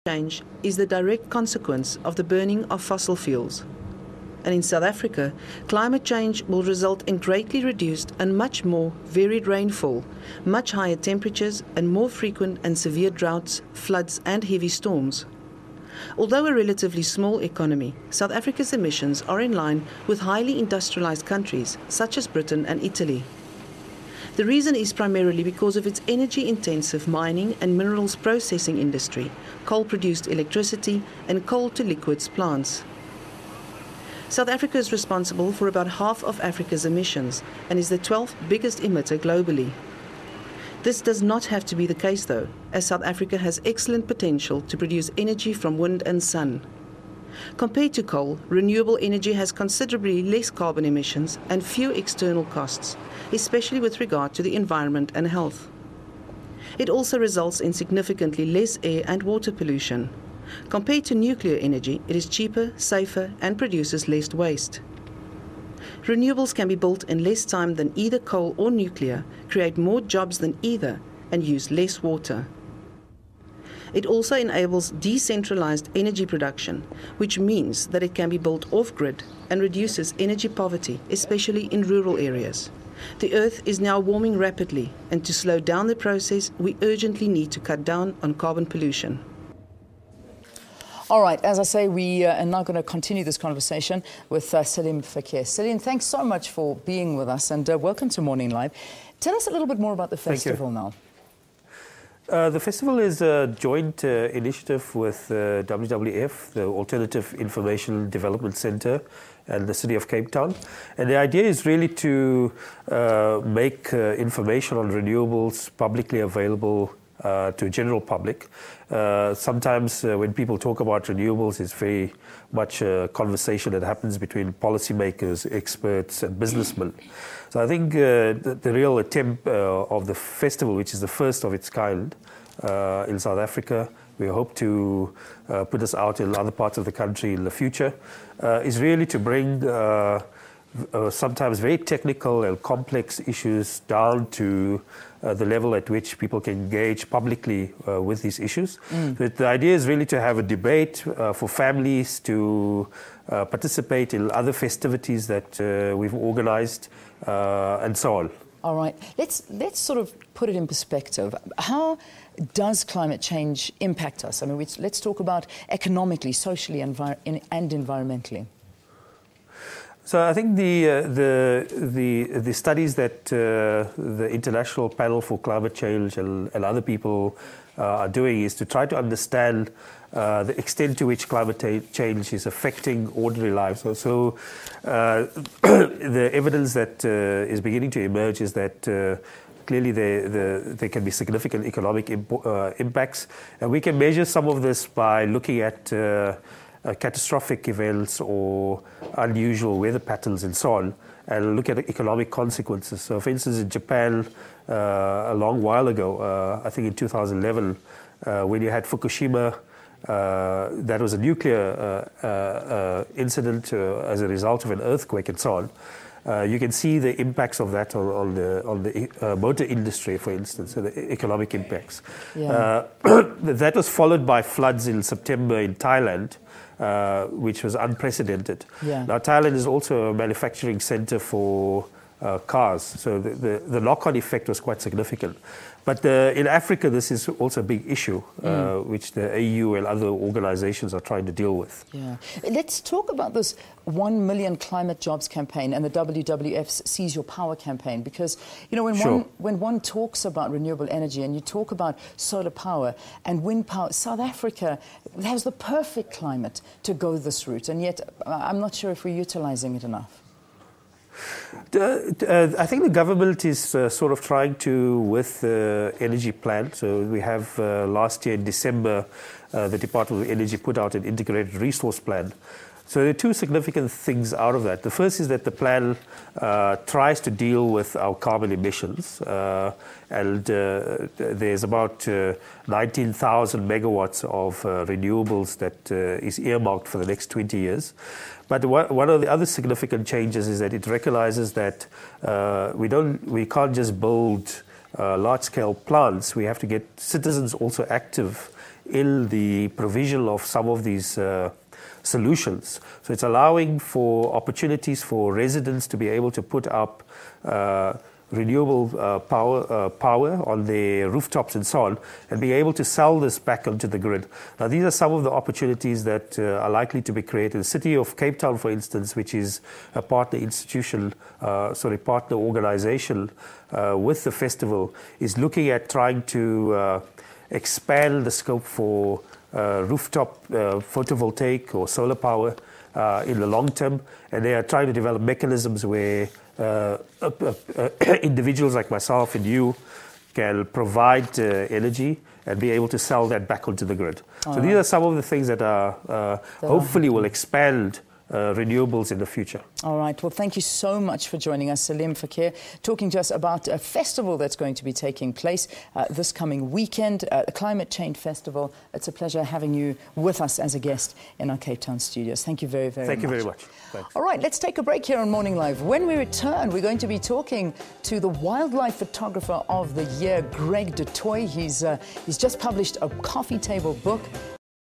change is the direct consequence of the burning of fossil fuels. And in South Africa, climate change will result in greatly reduced and much more varied rainfall, much higher temperatures, and more frequent and severe droughts, floods, and heavy storms. Although a relatively small economy, South Africa's emissions are in line with highly industrialized countries such as Britain and Italy. The reason is primarily because of its energy-intensive mining and minerals processing industry, coal-produced electricity, and coal-to-liquids plants. South Africa is responsible for about half of Africa's emissions and is the 12th biggest emitter globally. This does not have to be the case though, as South Africa has excellent potential to produce energy from wind and sun. Compared to coal, renewable energy has considerably less carbon emissions and few external costs, especially with regard to the environment and health. It also results in significantly less air and water pollution. Compared to nuclear energy, it is cheaper, safer, and produces less waste. Renewables can be built in less time than either coal or nuclear, create more jobs than either, and use less water. It also enables decentralized energy production, which means that it can be built off-grid and reduces energy poverty, especially in rural areas. The Earth is now warming rapidly, and to slow down the process, we urgently need to cut down on carbon pollution. All right, as I say, we are now going to continue this conversation with Saliem Fakir. Saliem, thanks so much for being with us, and welcome to Morning Live. Tell us a little bit more about the festival now. The festival is a joint initiative with WWF, the Alternative Information Development Centre, and the City of Cape Town. And the idea is really to make information on renewables publicly available to general public. Sometimes when people talk about renewables, it's very much a conversation that happens between policymakers, experts, and businessmen. So I think the real attempt of the festival, which is the first of its kind in South Africa, we hope to put this out in other parts of the country in the future, is really to bring sometimes very technical and complex issues down to the level at which people can engage publicly with these issues. But the idea is really to have a debate for families to participate in other festivities that we've organized and so on. All right, let's sort of put it in perspective. How does climate change impact us? I mean, let's talk about economically, socially, and environmentally. So I think the studies that the International Panel for Climate Change and other people are doing is to try to understand the extent to which climate change is affecting ordinary lives. So the evidence that is beginning to emerge is that clearly there can be significant economic impacts, and we can measure some of this by looking at catastrophic events or unusual weather patterns and so on, and look at the economic consequences. So for instance, in Japan, a long while ago, I think in 2011, when you had Fukushima, that was a nuclear incident as a result of an earthquake and so on. You can see the impacts of that on the motor industry, for instance, so the economic impacts. Yeah. That was followed by floods in September in Thailand, which was unprecedented. Yeah. Now, Thailand is also a manufacturing center for cars, so the knock-on effect was quite significant. But in Africa, this is also a big issue, which the AU and other organizations are trying to deal with. Yeah. Let's talk about this 1 million climate jobs campaign and the WWF's Seize Your Power campaign, because, you know, when one talks about renewable energy and you talk about solar power and wind power, South Africa has the perfect climate to go this route, and yet I'm not sure if we're utilizing it enough. I think the government is sort of trying to, with the energy plan. So we have last year in December, the Department of Energy put out an integrated resource plan. So there are two significant things out of that. The first is that the plan tries to deal with our carbon emissions, and there's about 19,000 megawatts of renewables that is earmarked for the next 20 years. But one of the other significant changes is that it recognizes that we can't just build large-scale plants. We have to get citizens also active in the provision of some of these solutions. So it's allowing for opportunities for residents to be able to put up renewable power on their rooftops and so on, and be able to sell this back onto the grid. Now, these are some of the opportunities that are likely to be created. The City of Cape Town, for instance, which is a partner partner organization with the festival, is looking at trying to expand the scope for rooftop photovoltaic or solar power in the long term, and they are trying to develop mechanisms where individuals like myself and you can provide energy and be able to sell that back onto the grid. So these are some of the things that are hopefully will expand renewables in the future. All right. Well, thank you so much for joining us, Saliem Fakir, talking to us about a festival that's going to be taking place this coming weekend, the Climate Change Festival. It's a pleasure having you with us as a guest in our Cape Town studios. Thank you very, very much. Thank you very much. Thanks. All right, let's take a break here on Morning Live. When we return, we're going to be talking to the wildlife photographer of the year, Greg Du Toit. He's just published a coffee table book.